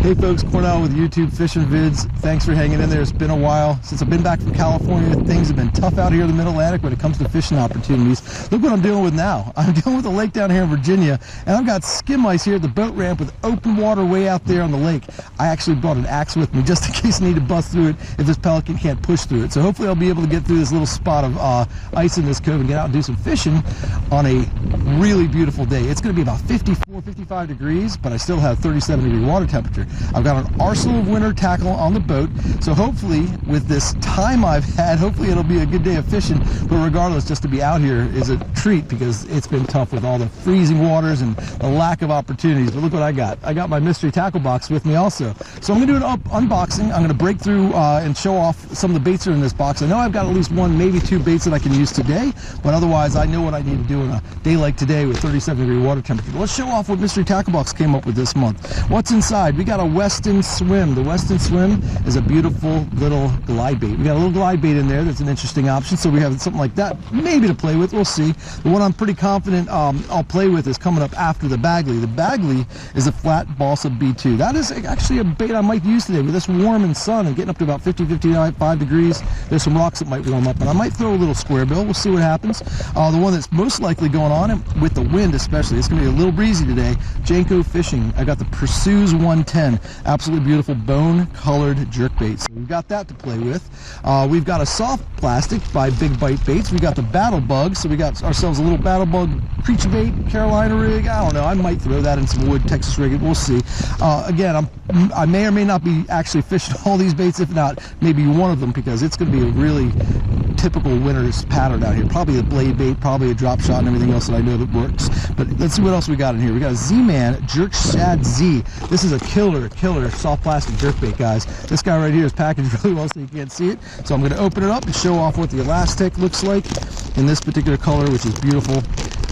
Hey folks, Cornell with YouTube Fishing Vids. Thanks for hanging in there. It's been a while since I've been back from California. Things have been tough out here in the Mid-Atlantic when it comes to fishing opportunities. Look what I'm dealing with now. I'm dealing with a lake down here in Virginia, and I've got skim ice here at the boat ramp with open water way out there on the lake. I actually brought an axe with me just in case I need to bust through it if this Pelican can't push through it. So hopefully I'll be able to get through this little spot of ice in this cove and get out and do some fishing on a really beautiful day. It's going to be about 54, 55 degrees, but I still have 37-degree water temperature. I've got an arsenal of winter tackle on the boat, so hopefully with this time I've had, hopefully it'll be a good day of fishing. But regardless, just to be out here is a treat because it's been tough with all the freezing waters and the lack of opportunities. But look what I got. I got my mystery tackle box with me also. So I'm going to do an unboxing. I'm going to break through and show off some of the baits that are in this box. I know I've got at least one, maybe two baits that I can use today, but otherwise I know what I need to do in a day like today with 37-degree water temperature. Let's show off what mystery tackle box came up with this month. What's inside? We got a Weston Swim. The Weston Swim is a beautiful little glide bait. We got a little glide bait in there that's an interesting option, so we have something like that maybe to play with. We'll see. The one I'm pretty confident I'll play with is coming up after the Bagley. The Bagley is a flat balsa B2. That is actually a bait I might use today with this warm and sun and getting up to about 50, 55 degrees. There's some rocks that might warm up, and I might throw a little square bill. We'll see what happens. The one that's most likely going on, and with the wind especially, it's going to be a little breezy today. Janko Fishing. I got the Pursues 110. Absolutely beautiful bone-colored jerkbait. So we've got that to play with. We've got a soft plastic by Big Bite Baits. We got the Battle Bug, so we got ourselves a little Battle Bug creature bait, Carolina rig. I don't know. I might throw that in some wood, Texas rig. We'll see. Again, I may or may not be actually fishing all these baits. If not, maybe one of them, because it's going to be a really typical winter's pattern out here. Probably a blade bait, probably a drop shot, and everything else that I know that works. But let's see what else we got in here. We got a Z-Man Jerk Shad Z. This is a killer soft plastic jerkbait, guys. This guy right here is packaged really well so you can't see it. So I'm going to open it up and show off what the elastic looks like in this particular color, which is beautiful.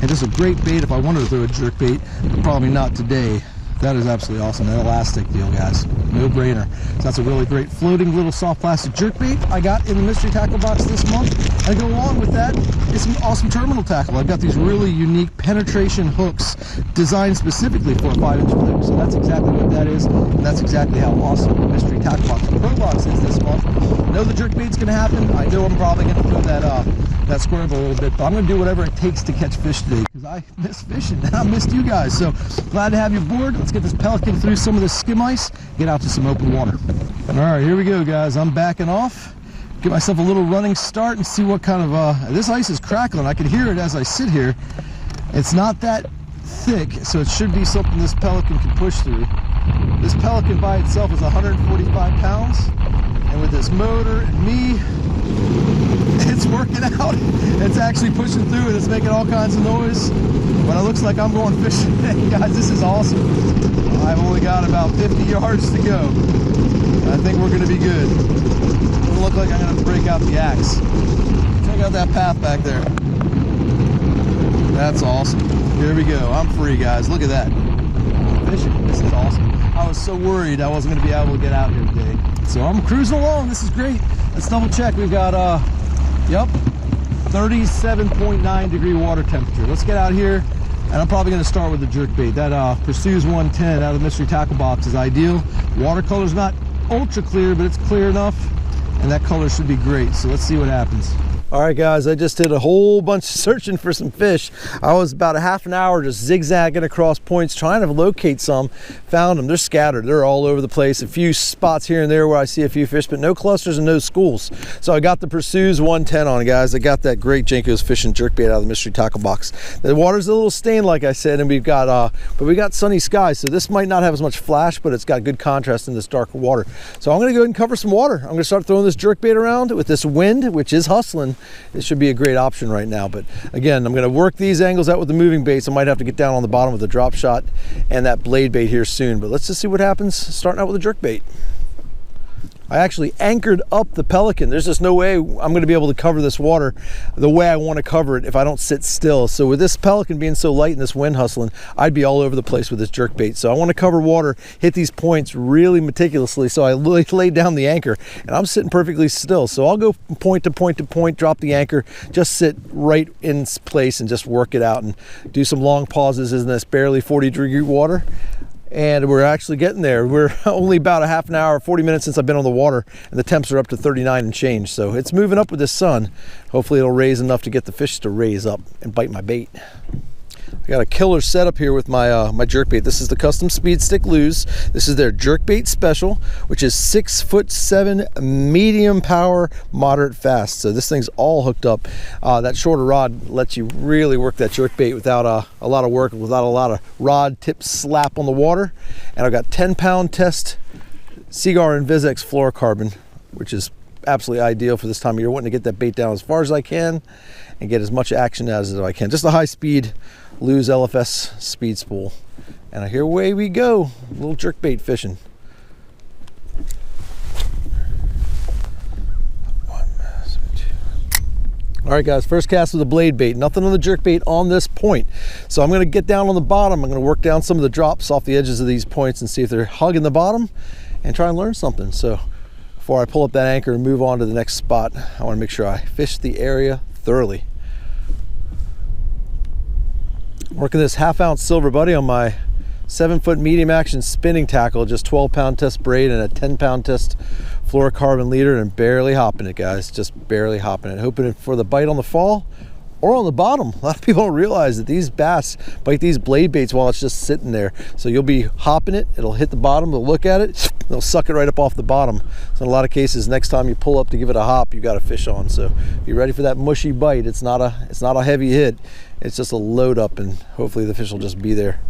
And just a great bait if I wanted to throw a jerkbait, but probably not today. That is absolutely awesome. That elastic deal, guys. No brainer. So that's a really great floating little soft plastic jerkbait I got in the mystery tackle box this month. And go along with that is some awesome terminal tackle. I've got these really unique penetration hooks designed specifically for a 5-inch fluke. So that's exactly what that is. And that's exactly how awesome the mystery tackle box Pro Box is this month. I know the jerkbait's going to happen. I know I'm probably going to throw that square bill a little bit, but I'm going to do whatever it takes to catch fish today because I miss fishing and I missed you guys. So glad to have you aboard. Let's get this Pelican through some of this skim ice, get out to some open water. All right, here we go, guys. I'm backing off. Get myself a little running start and see what kind of, this ice is crackling. I can hear it as I sit here. It's not that thick, so it should be something this Pelican can push through. This Pelican by itself is 145 pounds, and with this motor and me, it's working out. It's actually pushing through and it's making all kinds of noise. But it looks like I'm going fishing today, guys. This is awesome. I've only got about 50 yards to go. I think we're going to be good. Doesn't look like I'm going to break out the axe. Check out that path back there. That's awesome. Here we go. I'm free, guys. Look at that. Fishing. This is awesome. I was so worried I wasn't going to be able to get out here today. So I'm cruising along. This is great. Let's double check. We've got, 37.9 degree water temperature. Let's get out here, and I'm probably going to start with the jerkbait. That Pursues 110 out of the mystery tackle box is ideal. Watercolor's not ultra clear, but it's clear enough, and that color should be great. So let's see what happens. All right, guys, I just did a whole bunch of searching for some fish. I was about a half an hour just zigzagging across points trying to locate some. Found them. They're scattered. They're all over the place. A few spots here and there where I see a few fish, but no clusters and no schools. So I got the Pursues 110 on, guys. I got that great Janko's fishing jerkbait out of the mystery tackle box. The water's a little stained, like I said, and we've got but we got sunny skies, so this might not have as much flash, but it's got good contrast in this darker water. So I'm going to go ahead and cover some water. I'm going to start throwing this jerkbait around with this wind, which is hustling. It should be a great option right now, but again, I'm going to work these angles out with the moving baits. I might have to get down on the bottom with the drop shot and that blade bait here soon, but let's just see what happens starting out with a jerkbait. I actually anchored up the Pelican. There's just no way I'm going to be able to cover this water the way I want to cover it if I don't sit still. So with this Pelican being so light and this wind hustling, I'd be all over the place with this jerkbait. So I want to cover water, hit these points really meticulously. So I laid down the anchor and I'm sitting perfectly still. So I'll go point to point to point, drop the anchor, just sit right in place and just work it out and do some long pauses in this barely 40-degree water. and we're actually getting there. We're only about a half an hour, 40 minutes since I've been on the water, and the temps are up to 39 and change. So it's moving up with this sun. Hopefully it'll raise enough to get the fish to raise up and bite my bait. I got a killer setup here with my my jerkbait. This is the custom speed stick lures. This is their jerkbait special, which is 6'7" medium power, moderate fast. So this thing's all hooked up. That shorter rod lets you really work that jerkbait without a lot of work, without a lot of rod tip slap on the water. And I've got 10-pound test Seaguar Invisex fluorocarbon, which is absolutely ideal for this time of year. Wanting to get that bait down as far as I can and get as much action as I can. Just a high speed Lose LFS speed spool, and here away we go, a little jerkbait fishing. All right guys, first cast with a blade bait. Nothing on the jerkbait on this point, so I'm going to get down on the bottom. I'm going to work down some of the drops off the edges of these points and see if they're hugging the bottom and try and learn something. So before I pull up that anchor and move on to the next spot, I want to make sure I fish the area thoroughly. Working this 1/2 ounce silver buddy on my 7-foot medium action spinning tackle, just 12-pound test braid and a 10-pound test fluorocarbon leader, and barely hopping it, guys, just barely hopping it. Hoping for the bite on the fall or on the bottom. A lot of people don't realize that these bass bite these blade baits while it's just sitting there. So you'll be hopping it, it'll hit the bottom, they'll look at it, they'll suck it right up off the bottom. So in a lot of cases, next time you pull up to give it a hop, you got a fish on. So be ready for that mushy bite. It's not a heavy hit. It's just a load up, and hopefully the fish will just be there.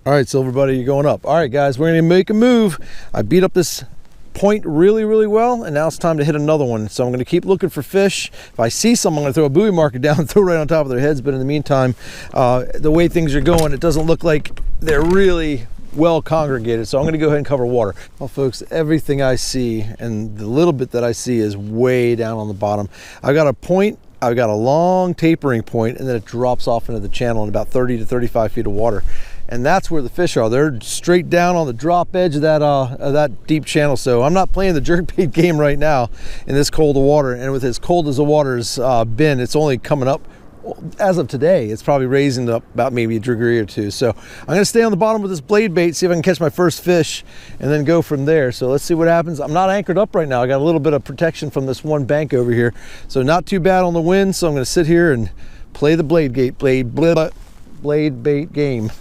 All right, silver buddy, you're going up. All right, guys, we're gonna make a move. I beat up this point really, really well, and now it's time to hit another one. So I'm gonna keep looking for fish. If I see some, I'm gonna throw a buoy marker down and throw right on top of their heads. But in the meantime, the way things are going, it doesn't look like they're really well congregated, so I'm going to go ahead and cover water. Well folks, everything I see and the little bit that I see is way down on the bottom. I've got a point, I've got a long tapering point, and then it drops off into the channel in about 30 to 35 feet of water, and that's where the fish are. They're straight down on the drop edge of that deep channel. So I'm not playing the jerkbait game right now in this cold of water, and with as cold as the water's been, it's only coming up. As of today, it's probably raising up about maybe a degree or two. So I'm going to stay on the bottom with this blade bait, see if I can catch my first fish, and then go from there. So let's see what happens. I'm not anchored up right now. I got a little bit of protection from this one bank over here, so not too bad on the wind. So I'm going to sit here and play the blade bait game.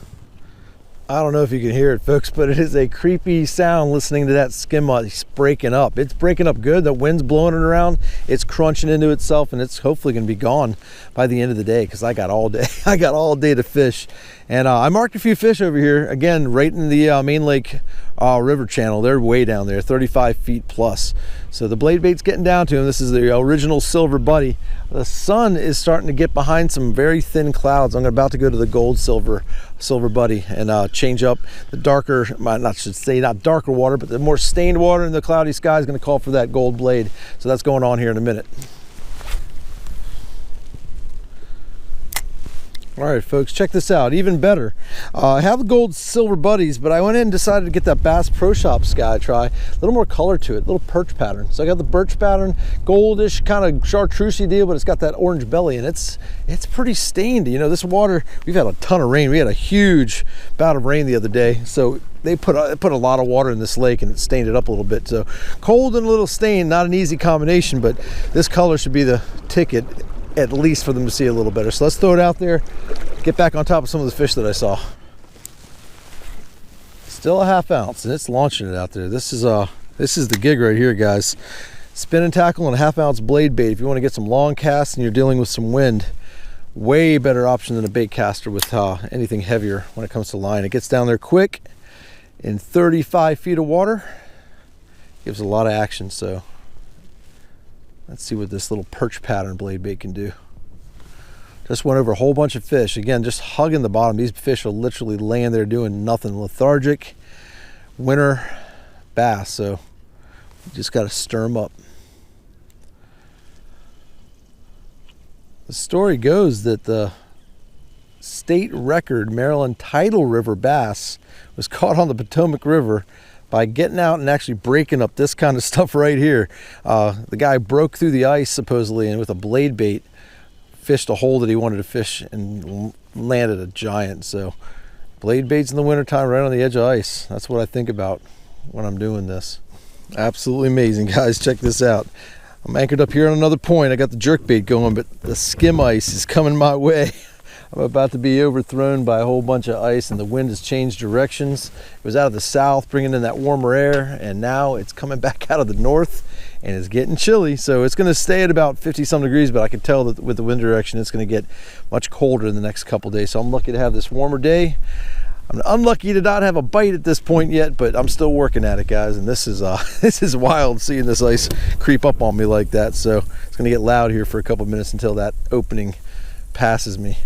I don't know if you can hear it, folks, but it is a creepy sound listening to that skim breaking up. It's breaking up good. The wind's blowing it around. It's crunching into itself, and it's hopefully going to be gone by the end of the day, because I got all day. I got all day to fish. And I marked a few fish over here, again, right in the main lake river channel. They're way down there, 35 feet plus. So the blade bait's getting down to him. This is the original silver buddy. The sun is starting to get behind some very thin clouds. I'm about to go to the gold silver buddy and change up the darker, not darker water, but the more stained water in the cloudy sky is going to call for that gold blade. So that's going on here in a minute. All right, folks, check this out. Even better. I have the gold silver buddies, but I went in and decided to get that Bass Pro Shop Sky Try. A little more color to it, a little perch pattern. So I got the birch pattern, goldish kind of chartreusey deal, but it's got that orange belly, and it's pretty stained. You know, this water, we've had a ton of rain. We had a huge bout of rain the other day, so they put a lot of water in this lake, and it stained it up a little bit. So cold and a little stained, not an easy combination, but this color should be the ticket, at least for them to see a little better. So let's throw it out there, get back on top of some of the fish that I saw. Still a ½ ounce, and it's launching it out there. This is the gig right here, guys. Spinning tackle and a ½ ounce blade bait. If you want to get some long casts and you're dealing with some wind, way better option than a bait caster with anything heavier when it comes to line. It gets down there quick in 35 feet of water. Gives a lot of action. So let's see what this little perch pattern blade bait can do. Just went over a whole bunch of fish. Again, just hugging the bottom. These fish are literally laying there doing nothing. Lethargic winter bass. So you just got to stir them up. The story goes that the state record Maryland tidal river bass was caught on the Potomac River by getting out and actually breaking up this kind of stuff right here. The guy broke through the ice supposedly, and with a blade bait fished a hole that he wanted to fish and landed a giant. So Blade baits in the wintertime right on the edge of ice. That's what I think about when I'm doing this. Absolutely amazing, guys. Check this out. I'm anchored up here on another point. I got the jerkbait going, but the skim ice is coming my way. I'm about to be overthrown by a whole bunch of ice, and the wind has changed directions. It was out of the south, bringing in that warmer air, and now it's coming back out of the north, and it's getting chilly. So it's going to stay at about 50-some degrees, but I can tell that with the wind direction, it's going to get much colder in the next couple days. So I'm lucky to have this warmer day. I'm unlucky to not have a bite at this point yet, but I'm still working at it, guys. And this is wild, seeing this ice creep up on me like that. So it's going to get loud here for a couple minutes until that opening passes me.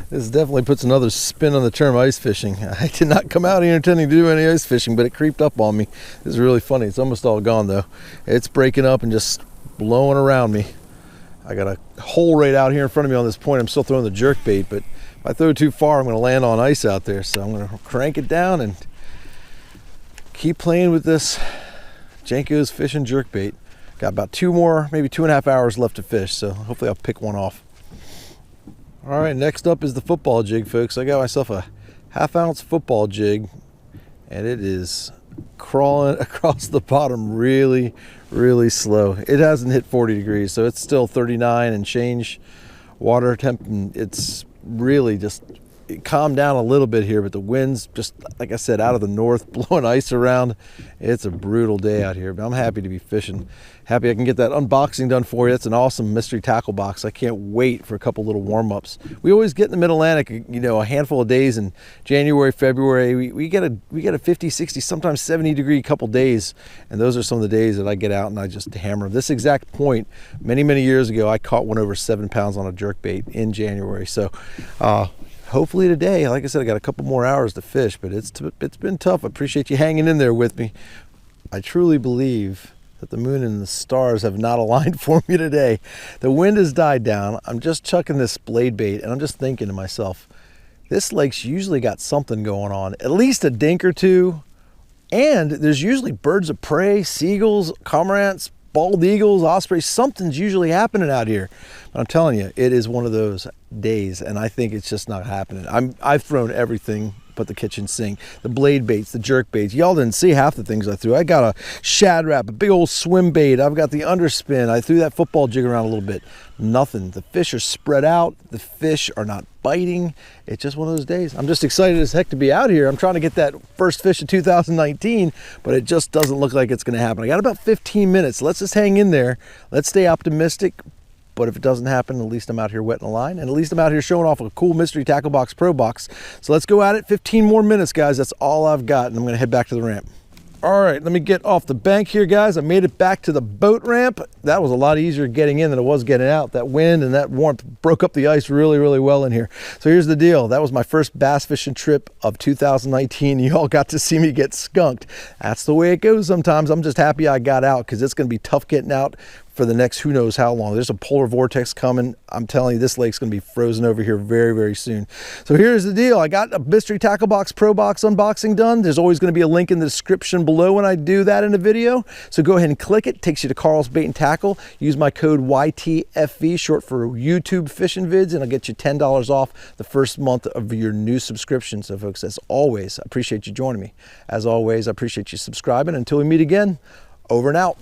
This definitely puts another spin on the term ice fishing. I did not come out here intending to do any ice fishing, but it creeped up on me. This is really funny. It's almost all gone though. It's breaking up and just blowing around me. I got a hole right out here in front of me on this point. I'm still throwing the jerk bait, but if I throw too far, I'm going to land on ice out there. So I'm going to crank it down and keep playing with this Jenko's fishing jerk bait. Got about 2 more, maybe 2.5 hours left to fish. So hopefully I'll pick one off. All right, next up is the football jig, folks. I got myself a 1/2 ounce football jig, and it is crawling across the bottom really, really slow. It hasn't hit 40 degrees, so it's still 39 and change water temp, and it's really just, it calmed down a little bit here, but the wind's just, like I said, out of the north, blowing ice around. It's a brutal day out here, but I'm happy to be fishing. Happy I can get that unboxing done for you. It's an awesome mystery tackle box. I can't wait for a couple little warm-ups. We always get in the Mid-Atlantic, you know, a handful of days in January, February. We get a 50, 60, sometimes 70 degree couple days, and those are some of the days that I get out and I just hammer. This exact point, many, many years ago, I caught one over 7 pounds on a jerkbait in January. So hopefully today, like I said, I got a couple more hours to fish, but it's been tough. I appreciate you hanging in there with me. I truly believe that the moon and the stars have not aligned for me today. The wind has died down. I'm just chucking this blade bait, and I'm just thinking to myself, this lake's usually got something going on, at least a dink or two, and there's usually birds of prey, seagulls, cormorants, bald eagles, ospreys. Something's usually happening out here. But I'm telling you, it is one of those days, and I think it's just not happening. I've thrown everything but the kitchen sink, the blade baits, the jerk baits. Y'all didn't see half the things I threw. I got a shad wrap, a big old swim bait. I've got the underspin. I threw that football jig around a little bit. Nothing. The fish are spread out. The fish are not biting. It's just one of those days. I'm just excited as heck to be out here. I'm trying to get that first fish of 2019, but it just doesn't look like it's going to happen. I got about 15 minutes. Let's just hang in there. Let's stay optimistic. But if it doesn't happen, at least I'm out here wetting a line, and at least I'm out here showing off a cool mystery tackle box pro box. So let's go at it. 15 more minutes, guys. That's all I've got, and I'm gonna head back to the ramp. All right, let me get off the bank here, guys. I made it back to the boat ramp. That was a lot easier getting in than it was getting out. That wind and that warmth broke up the ice really, really well in here. So here's the deal. That was my first bass fishing trip of 2019. You all got to see me get skunked. That's the way it goes sometimes. I'm just happy I got out, because it's gonna be tough getting out for the next who knows how long. There's a polar vortex coming. I'm telling you, this lake's gonna be frozen over here very, very soon. So here's the deal. I got a mystery tackle box pro box unboxing done. There's always gonna be a link in the description below when I do that in a video. So go ahead and click it. Takes you to Karl's Bait and Tackle. Use my code YTFV, short for YouTube Fishing Vids, and I'll get you $10 off the first month of your new subscription. So folks, as always, I appreciate you joining me. As always, I appreciate you subscribing. Until we meet again, over and out.